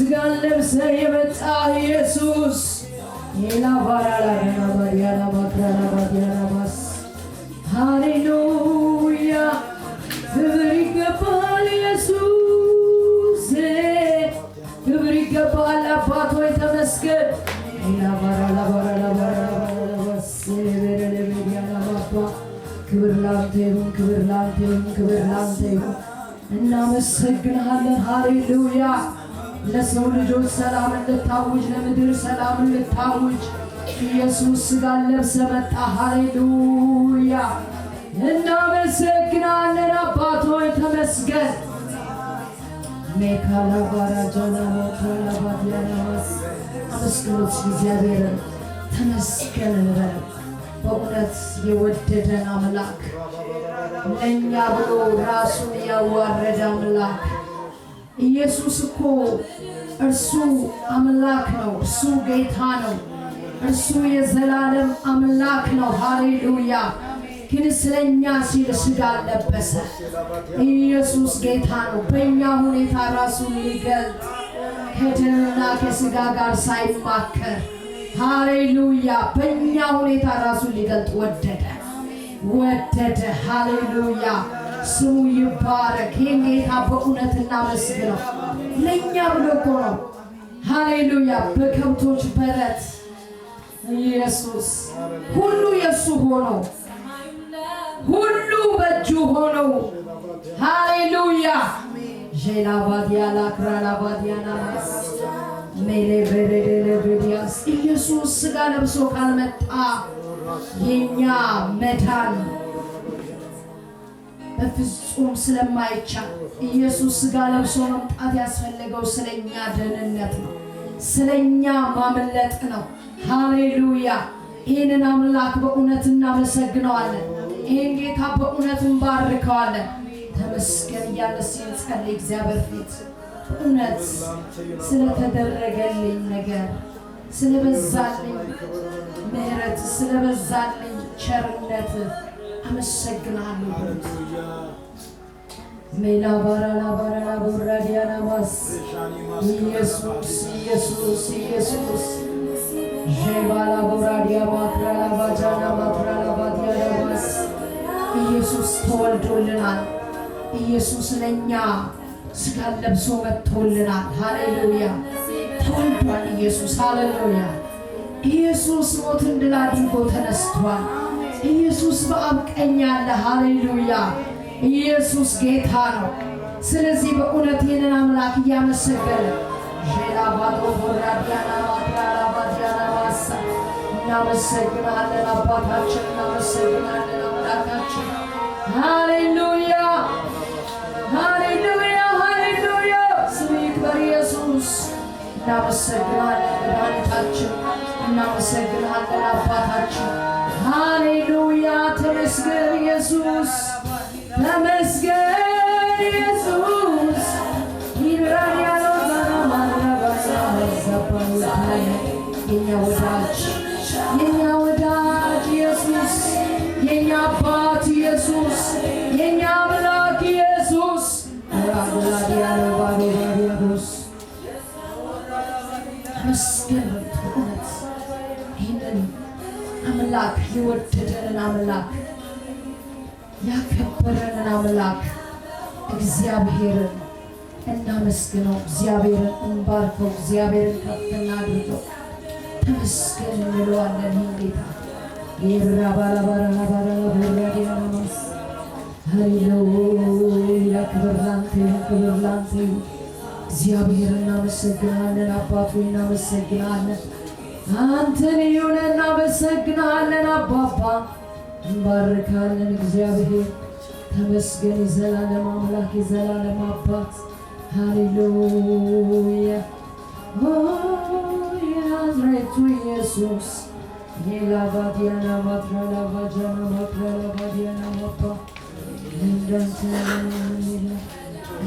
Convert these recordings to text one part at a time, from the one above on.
ስጋን ለብሰ የመጣ ኢየሱስ ሃሌሉያ ክብር ይገባል ኢየሱስ ክብር ይገባል አባት ሆይ ተመስገን ክብር ላንተ ይሁን ክብር ላንተ ይሁን ክብር ላንተ ይሁን እናመሰግንሃለን ሃሌሉያ ለሰው ልጆች ሰላም ልታውጅ ለምድር ሰላም ልታውጅ ኢየሱስ ስጋን ለብሰ መጣ ሃሌሉያ እናመሰግናለን አባት ሆይ ተመስገን ሜካላ ባራጃና ሞተላ ባዲያናስ አመስግኑት እግዚአብሔርን ተመስገን እንበል በእውነት የወደደን አምላክ ለእኛ ብሎ ራሱን ያዋረደ አምላክ ኢየሱስ እኮ እርሱ አምላክ ነው እርሱ ጌታ ነው እርሱ የዘላለም አምላክ ነው ሃሌሉያ ግን ስለኛ ሲል ስጋ ለበሰ ኢየሱስ ጌታ ነው በእኛ ሁኔታ ራሱን ሊገልጥ ከደምና ከስጋ ጋር ሳይማከር ሃሌሉያ በእኛ ሁኔታ ራሱን ሊገልጥ ወደደ ሃሌሉያ ስሙ ይባረክ ይህን ጌታ በእውነት እናመስግነው ለእኛ ብሎ እኮ ነው ሃሌሉያ በከብቶች በረት ኢየሱስ ሁሉ የሱ ሆኖ ሁሉ በእጁ ሆኖ ሃሌሉያ ጄላባዲያላ ክራላባዲያናስ ሜሌቬሬዴሌቬዲያስ ኢየሱስ ስጋ ለብሶ ካልመጣ የኛ መዳን በፍጹም ስለማይቻል ኢየሱስ ስጋ ለብሶ መምጣት ያስፈልገው ስለኛ ደህንነት ነው ስለኛ ማምለጥ ነው ሃሌሉያ ይህንን አምላክ በእውነት እናመሰግነዋለን ይህን ጌታ በእውነት እንባርከዋለን ተመስገን እያለ ሲንጸልይ እግዚአብሔር ፊት እውነት ስለተደረገልኝ ነገር ስለበዛልኝ ምሕረት ስለበዛልኝ ቸርነት አመሰግናለሁ ሜላ ባራላ ቦራዲያና ማስ ኢየሱስ ኢየሱስ ኢየሱስ ጄባላ ቦራዲያ ማክራላ ባጃና ማክራላ ባዲያና ማስ ኢየሱስ ተወልዶልናል ኢየሱስ ለኛ ስጋ ለብሶ መጥቶልናል ሃሌሉያ ተወልዷል ኢየሱስ ሃሌሉያ ኢየሱስ ሞትን ድል አድርጎ ተነስቷል ኢየሱስ በአብ ቀኝ አለ ሃሌሉያ ኢየሱስ ጌታ ነው ስለዚህ በእውነት ይህንን አምላክ እያመሰገነ ጄላባዶ ቦራዲያና ማክራላ ባዲያና ማስ እናመሰግናለን አባታችን እናመሰግናለን አምላካችን ሃሌሉያ ሃሌሉያ ሃሌሉያ ስም ይክበር ኢየሱስ እናመሰግናለን መድኃኒታችን እናመሰግናለን አባታችን ሃሌሉያ ተመስገን ኢየሱስ ተመስገን ኢየሱስ ይራዲያሎ የኛ ወዳጅ ኢየሱስ የኛ አባት ኢየሱስ የኛ አምላክ ኢየሱስ ራዲያሎ ባዲያዶስ ተመስገን በእውነት ይህንን አምላክ የወደደንን አምላክ ያከበረንን አምላክ እግዚአብሔርን እናመስግነው እግዚአብሔርን እንባርከው እግዚአብሔርን ከፍ እናድርገው ተመስገን እንለዋለን ጌታ የብራባላባራባራ ቦራዲያናስ ሃሌሉያ ክብር ላንተ እግዚአብሔር እናመሰግናለን አባቱ እናመሰግናለን አንተን ይሁን እናመሰግናለን አባባ እንባርካለን እግዚአብሔር ተመስገን የዘላለም አምላክ የዘላለም አባት ሃሌሉያ ናዝሬቱ ኢየሱስ የላባዲያና ማትራላ ባጃና ማትራላ ባዲያና ማባ እንዳንተ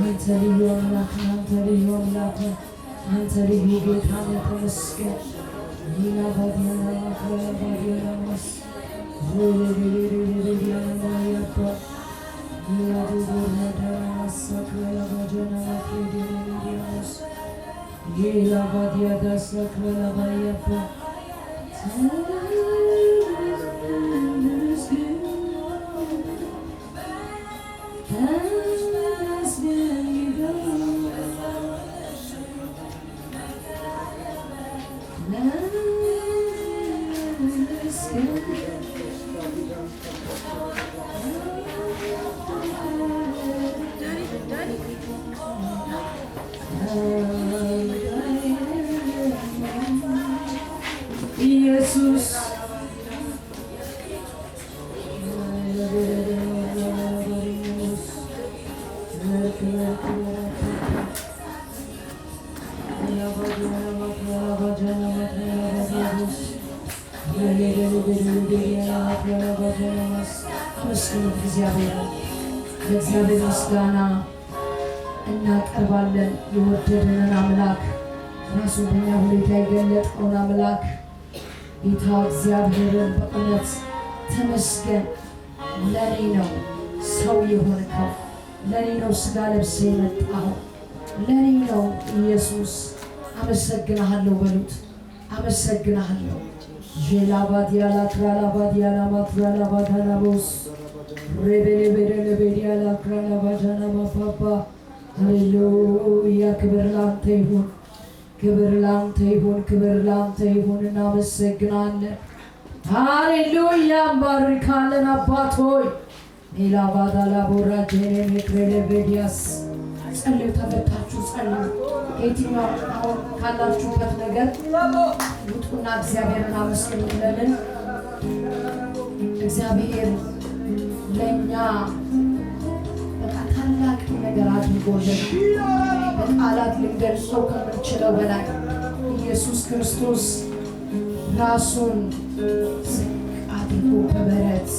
አንተ ልዩ አምላክ አንተ ልዩ አምላክ አንተ ልዩ ጌታ ተመስገን የላባዲያና ማትራላ ባዲያና ማስ Yelavadia da Sakralavayapa. Jesus እግዚአብሔር ምስጋና እናቀርባለን። የወደደንን አምላክ ራሱ በእኛ ሁኔታ የገለጠውን አምላክ ጌታ እግዚአብሔርን በእውነት ተመስገን። ለኔ ነው ሰው የሆንከው፣ ለኔ ነው ስጋ ለብሰ የመጣው፣ ለኔ ነው ኢየሱስ። አመሰግናለሁ በሉት፣ አመሰግናለሁ። ጄላባዲያላ ክራላባዲያላ ማክራላ ባዳናቦስ ሬቤሌቤሌ ቤዲያላ ክራላ ባዳና ማፋባ ሃሌሉያ። ክብር ላንተ ይሁን፣ ክብር ላንተ ይሁን፣ ክብር ላንተ ይሁን። እናመሰግናለን። ሃሌሉያ እንባርካለን። አባት ሆይ ሌላ ባዳላ ቦራጀኔ ሜክሬሌ ቤዲያስ ጸልዩ። ተፈታችሁ ጸልዩ። ከየትኛው አሁን ካላችሁበት ነገር ውጡና እግዚአብሔርን አመስግኑልን። እግዚአብሔር ለእኛ በቃ ታላቅ ነገር አድርጎልን በቃላት ልንገልጸው ከምንችለው በላይ ኢየሱስ ክርስቶስ ራሱን ዝቅ አድርጎ በበረት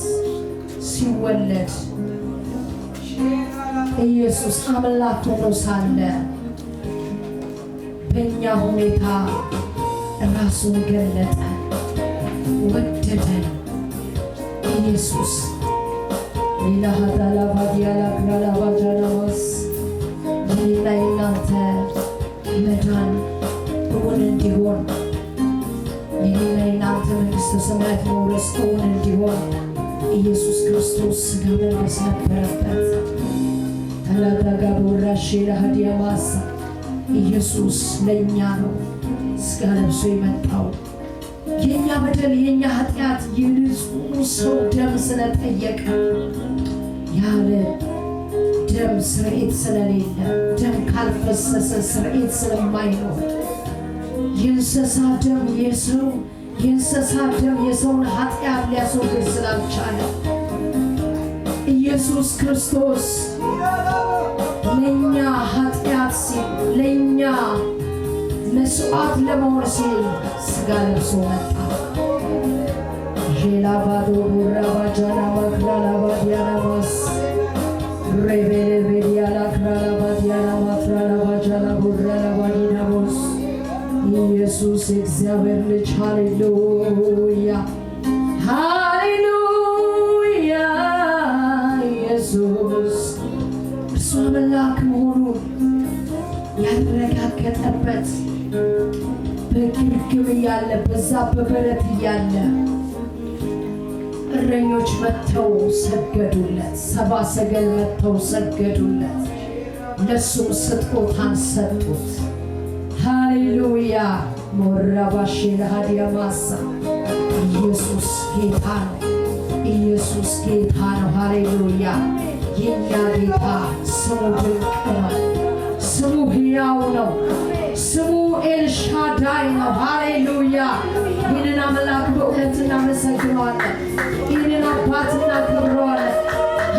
ሲወለድ ኢየሱስ አምላክ ሆኖ ሳለ በእኛ ሁኔታ ራሱን ገለጠ፣ ወደደን። ኢየሱስ ሌላ ሀዳላ ባዲያላ ክራላ ባጃናማስ ሌላ የናንተ መዳን እውን እንዲሆን ሌላ የናንተ መንግሥተ ሰማያት መውረስ እውን እንዲሆን ኢየሱስ ክርስቶስ ሥጋ መልበስ ነበረበት። ተላጋጋ በወራሽ ለሃዲያ ማሳ ኢየሱስ ለእኛ ነው ሥጋ ለብሶ የመጣው። የኛ በደል የኛ ኃጢአት የንጹሕ ሰው ደም ስለጠየቀ ያለ ደም ስርየት ስለሌለ ደም ካልፈሰሰ ስርየት ስለማይኖር የእንስሳ ደም የእንስሳ ደም የሰውን ኃጢአት ሊያስወግድ ስላልቻለ ኢየሱስ ክርስቶስ ለእኛ ኃጢአት ሲል ለእኛ መስዋዕት ለመሆን ሲል ሥጋ ለብሶ መጣ። ጄላባዶ ቡራባጃና ማክራላ ባዲያና ማስ ሬቤሌ ቤዲያላ ክራላ ባዲያና ማክራላ ባጃና ቡራላ ባዲና ቦስ ኢየሱስ የእግዚአብሔር ልጅ ሃሌሉያ ሃሌሉያ። ኢየሱስ እርሱ አምላክ መሆኑን ያረጋገጠበት በግርግም እያለ በዛ በበረት እያለ እረኞች መጥተው ሰገዱለት፣ ሰብአ ሰገል መጥተው ሰገዱለት፣ ለሱም ስጦታን ሰጡት። ሃሌሉያ ሞራባሽ ለሃዲያ ማሳ ኢየሱስ ጌታ ነው፣ ኢየሱስ ጌታ ነው። ሃሌሉያ የኛ ጌታ ስሙ ድንቅ ነው፣ ስሙ ሕያው ነው፣ ስሙ ኤልሻዳይ ነው። ሃሌሉያ ይህንን አምላክ በእውነት እናመሰግነዋለን፣ ይህንን አባት እናከብረዋለን።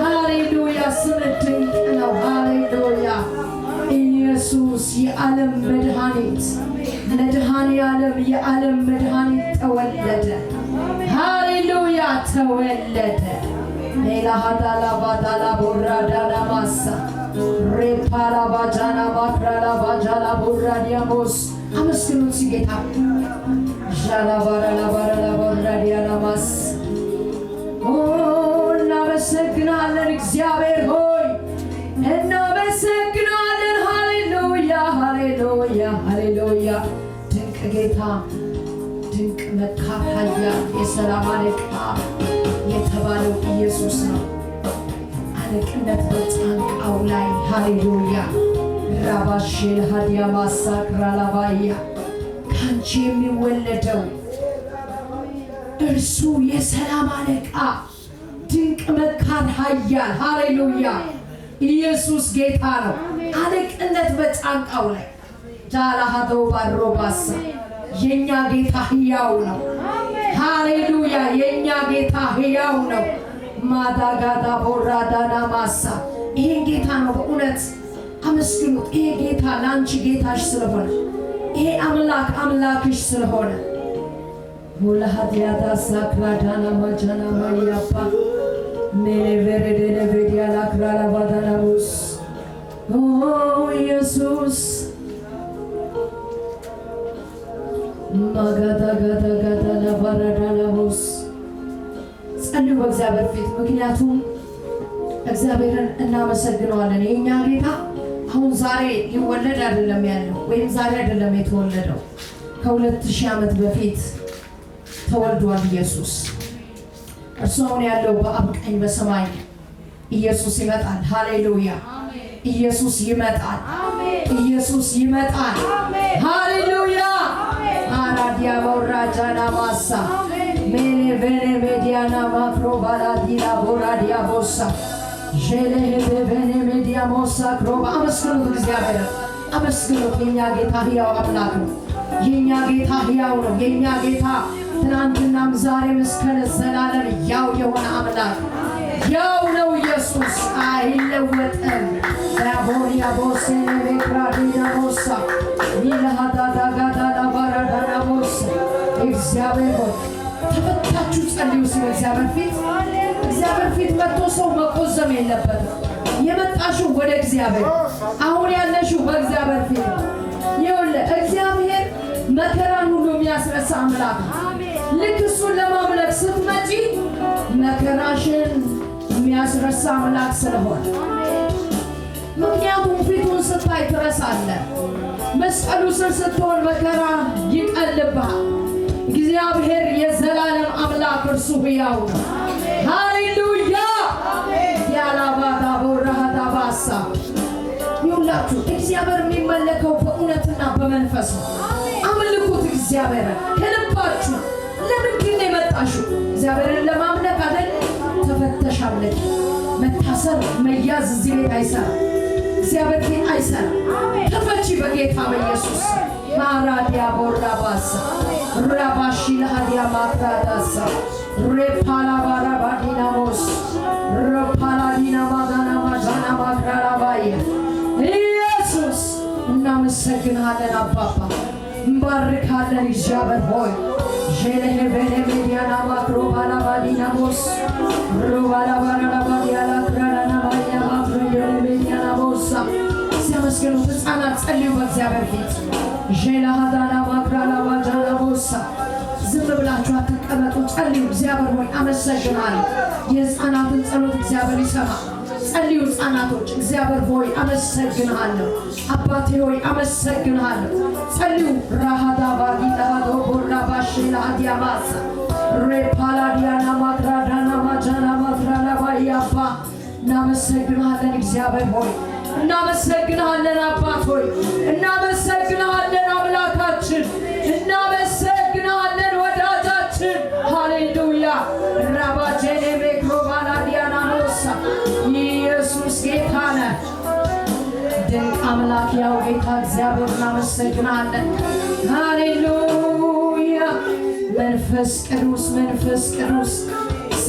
ሃሌሉያ ስም ድንቅ ነው። ሃሌሉያ ኢየሱስ የዓለም መድኃኒት ለድኃኔ ዓለም የዓለም መድኃኒት ተወለደ። ሃሌሉያ ተወለደ። ሌላ ሀዳላ ባዳላ ቦራዳና ማሳ ሬፓላ ባጃና ማክራላ ባጃላ ቦራዲያሞስ አመስግኑት ሲጌታ ዣላ ባራላ ባራላ ቦራዲያና ማስ እናመሰግናለን እግዚአብሔር ሆይ እናመሰግናለን። ሃሌሉያ ሃሌሉያ ሃሌሉያ ድንቅ ጌታ ድንቅ መካር ኃያል የሰላም አለቃ የተባለው ኢየሱስ ነው። አለቅነት በጫንቃው ላይ ሃሌሉያ ራባሽል ሀዲያ ማሳክራ ላባያ ካንቺ የሚወለደው እርሱ የሰላም አለቃ ድንቅ መካር ኃያል ሃሌሉያ ኢየሱስ ጌታ ነው። አለቅነት በጫንቃው ላይ ጃላሃዶ ባሮባሳ የኛ ጌታ ሕያው ነው። ሃሌሉያ የኛ ጌታ ሕያው ነው። ማዳጋዳ ቦራዳና ማሳ ይሄን ጌታ ነው በእውነት አመስግኑት። ይሄ ጌታ ላንቺ ጌታሽ ስለሆነ ይሄ አምላክ አምላክሽ ስለሆነ ወላሃዲያዳ ሳክራዳና ማጃና ማያፓ ሜሌቨሬዴ ቬዲያላ ክራላ ባዳናቡስ ኦ ኢየሱስ ማጋዳጋዳጋዳ ለባራዳናቡስ ጸልዩ በእግዚአብሔር ፊት። ምክንያቱም እግዚአብሔርን እናመሰግነዋለን። የኛ ጌታ አሁን ዛሬ ሊወለድ አይደለም ያለው ወይም ዛሬ አይደለም የተወለደው። ከ2000 ዓመት በፊት ተወልዷል ኢየሱስ። እርሱ አሁን ያለው በአብ ቀኝ በሰማይ ኢየሱስ ይመጣል። ሃሌሉያ ኢየሱስ ይመጣል። ኢየሱስ ይመጣል። ሃሌሉያ አራዲያ ወራጃና ማሳ ሜሌ ቬኔ ሜዲያና ማክሮ ባላዲላ ቦራዲያ ቦሳ ጄሌ ቬኔ ሜዲያ ሞሳ ክሮባ አመስግኑት። እግዚአብሔር አመስግኑት። የኛ ጌታ ሕያው አምላክ ነው። የኛ ጌታ ሕያው ነው። የኛ ጌታ ትናንትናም ዛሬም እስከ ለዘላለም ያው የሆነ አምላክ ያው ነው። ኢየሱስ አይለወጥም። ያቦሪያ ቦሴ ሜክራዲና ሞሳ ሚለሃዳዳጋዳ ላባራዳና ሞሳ እግዚአብሔር ሆይ ተፈታችሁ ጸልዩ። ስለ እግዚአብሔር ፊት መጥቶ ሰው መቆዘም የለበትም። የመጣሽው ወደ እግዚአብሔር አሁን ያለሽው በእግዚአብሔር ፊት ይኸውልህ። እግዚአብሔር መከራን ሁሉ የሚያስረሳ አምላክ ነው። ልክ እሱን ለማምለክ ስትመጪ መከራሽን የሚያስረሳ አምላክ ስለሆነ ምክንያቱም ፊቱን ስታይ ትረሳለህ። መስቀሉ ስር ስትሆን መከራ ይቀልብሃል። እግዚአብሔር የዘላለም አምላክ እርሱ ሕያው ነው። ሃሌሉያ ያላባዳ ቦራሃዳ ባሳ ይሁላችሁ። እግዚአብሔር የሚመለከው በእውነትና በመንፈስ ነው። አምልኩት እግዚአብሔርን ከልባችሁ። ለምንድን ነው የመጣሽው? እግዚአብሔርን ለማምለክ አይደል? ተፈተሽ አምልክ። መታሰር መያዝ እዚህ ቤት አይሰራም። እግዚአብሔር ፊት አይሰራም። ተፈቺ በጌታ በኢየሱስ ማራዲያ ቦራባሳ ራባሺ ለሃዲያ ማክራዳሳ ሬፓላ ባራባዲናሞስ ሬፓላዲና ማጋና ማጃና ማክራራባየ ኢየሱስ እናመሰግናለን። አባባ እንባርካለን። እግዚአብሔር ሆይ ጄሌ ቬኔ ሜዲያና ማክሮ ባላባዲናሞስ ሮባላባራባዲያላ ክራራና ማያ ማክሮ ጄሌ ሜዲያና ሞሳ ሲያመስገኑት ሕፃናት ጸልዩ በእግዚአብሔር ፊት ጄላሃዳና ማክራላ ባጃና ቦሳ ዝም ብላችሁ አትቀመጡ። ጸልዩ። እግዚአብሔር ሆይ አመሰግናለሁ። የሕፃናትን ጸሎት እግዚአብሔር ይሰማል። ጸልዩ ሕፃናቶች። እግዚአብሔር ሆይ አመሰግናለሁ። አባቴ ሆይ አመሰግናለሁ። ጸልዩ። ራሃዳ ባዲላሃዶ ቦራ ባሽላ አዲያማሳ ሬፓላዲያና ማክራዳና ማጃና ማክራላ ባያባ እናመሰግናለን። እግዚአብሔር ሆይ እናመሰግናለን። አባት ሆይ እናመሰግናለን። አምላካችን እናመሰግናለን። ወዳጃችን ሃሌሉያ ራባጄኔ ሜክሮባላዲያና ሞሳ ኢየሱስ ጌታ ነህ። ድንቅ አምላክ ያው ጌታ እግዚአብሔር እናመሰግናለን። ሃሌሉያ መንፈስ ቅዱስ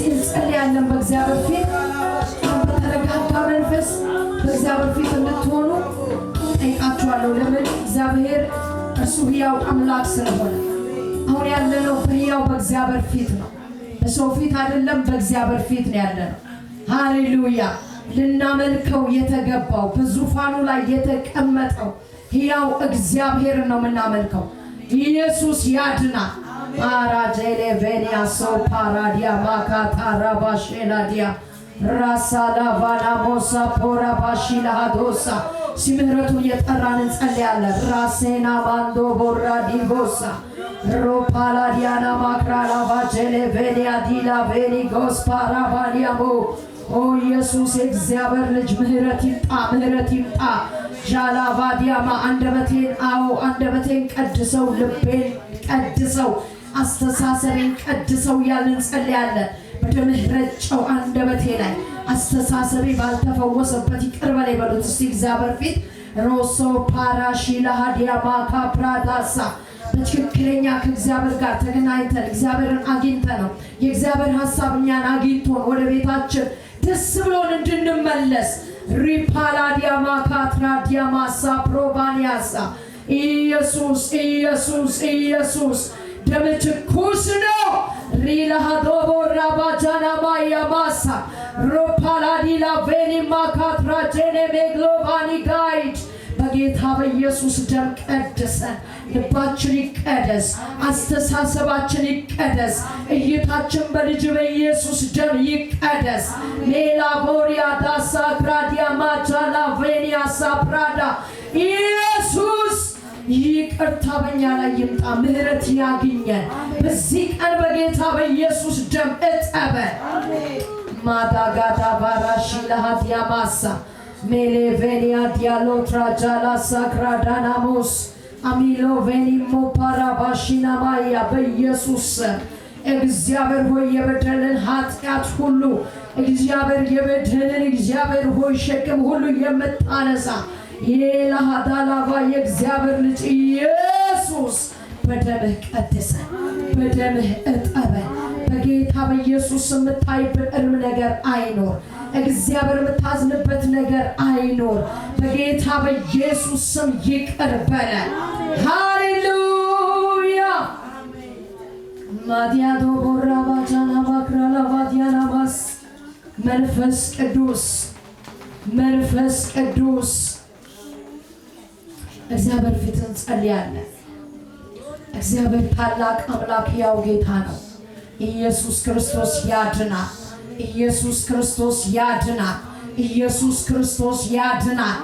እንጸልያለን በእግዚአብሔር ፊት በተረጋጋ መንፈስ በእግዚአብሔር ፊት እንድትሆኑ ጠይቃችኋለሁ። ለምን? እግዚአብሔር እርሱ ሕያው አምላክ ስለሆነ። አሁን ያለነው በሕያው በእግዚአብሔር ፊት ነው። በሰው ፊት አይደለም፣ በእግዚአብሔር ፊት ነው ያለነው። ሃሌሉያ ልናመልከው የተገባው በዙፋኑ ላይ የተቀመጠው ሕያው እግዚአብሔር ነው የምናመልከው። ኢየሱስ ያድናል። አራጄሌ ቬኒያ ሶ ፓራዲያ ማካታራባሼላዲያ ራሳላ ቫናሞሳ ፖራ ባሺላ ዶሳ ሲምህረቱን የጠራን እንጸልያለን። ራሴና ባንዶ ቦራ ዲቦሳ ሮፓላ ዲያና ማክራላ ባጀሌ ቬሊያ ዲላ ቬሊ ጎስፓራ ባዲያሞ ኦ ኢየሱስ የእግዚአብሔር ልጅ ምህረት ይምጣ ጃላ ባዲያማ አንደበቴን ቀድሰው ልቤን ቀድሰው አስተሳሰቤን ቀድሰው ያልን ጸልያለን። በደምህ ረጨው አንደበቴ ላይ አስተሳሰቤ ባልተፈወሰበት ይቅር በለኝ በሉት እስቲ እግዚአብሔር ፊት ሮሶ ፓራሺላ ሀዲያማ ካፕራዳሳ በትክክለኛ ከእግዚአብሔር ጋር ተገናኝተን እግዚአብሔርን አግኝተን ነው የእግዚአብሔር ሐሳብ እኛን አግኝቶን ወደ ቤታችን ደስ ብሎን እንድንመለስ ሪፓላዲያማ ካትራዲያማሳ ፕሮባኒያሳ ኢየሱስ ደም ትኩስ ነው። ሪላሃዶቦ ራባጃና ማያማሳ ሮፓላዲላ ቬኒማ ካትራጀኔ ሜግሎባኒ ጋይድ በጌታ በኢየሱስ ደም ቀድሰን ልባችን ይቀደስ፣ አስተሳሰባችን ይቀደስ፣ እይታችን በልጅ በኢየሱስ ደም ይቀደስ። ሌላ ቦሪያ ዳሳ ግራዲያ ማጃላ ቬኒያ ሳፕራዳ ኢየሱስ ይቅርታ በእኛ ላይ ይምጣ፣ ምህረት ያግኘን በዚህ ቀን በጌታ በኢየሱስ ደም እጠበን። ማዳጋዳ ባራሺ ለሃዲያ ማሳ ሜሌቬኒያ ዲያሎ ትራጃላ ሳክራዳናሞስ አሚሎ ቬኒሞ ፓራባሺና ማያ በኢየሱስ እግዚአብሔር ሆይ የበደልን ኃጢአት ሁሉ እግዚአብሔር ሆይ ሸክም ሁሉ የምታነሳ የላሃዳላባ የእግዚአብሔር ልጅ ኢየሱስ በደምህ ቀድሰን በደምህ እጠበን። በጌታ በኢየሱስ የምታይበት እርም ነገር አይኖር። እግዚአብሔር የምታዝንበት ነገር አይኖር። በጌታ በኢየሱስ ስም ይቅር በለን። ሃሌሉያ ማዲያዶ ቦራባጃና ማክራላ ባዲያና ባስ መንፈስ ቅዱስ እግዚአብሔር ፊት እንጸልያለን። እግዚአብሔር ታላቅ አምላክ ያው ጌታ ነው። ኢየሱስ ክርስቶስ ያድናል። ኢየሱስ ክርስቶስ ያድናል።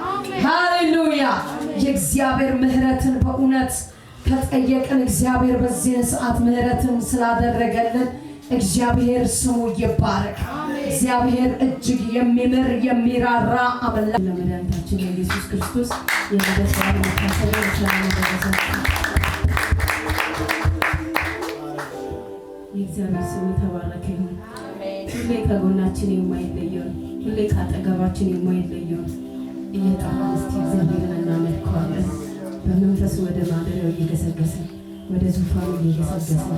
ሃሌሉያ የእግዚአብሔር ምህረትን በእውነት ከጠየቅን እግዚአብሔር በዚህ ሰዓት ምህረትን ስላደረገልን እግዚአብሔር ስሙ ይባረክ። እግዚአብሔር እጅግ የሚምር የሚራራ አምላክ ለመድኃኒታችን ኢየሱስ ክርስቶስ የመደሰት መታሰቢያ የእግዚአብሔር ስም የተባረከ ይሁን። ሁሌ ከጎናችን የማይለየው ሁሌ ካጠገባችን የማይለየው እየጠራን እስቲ እግዚአብሔርን እናመልከዋለን። በመንፈሱ ወደ ማደሪያው እየገሰገሰ ወደ ዙፋኑ እየገሰገሰ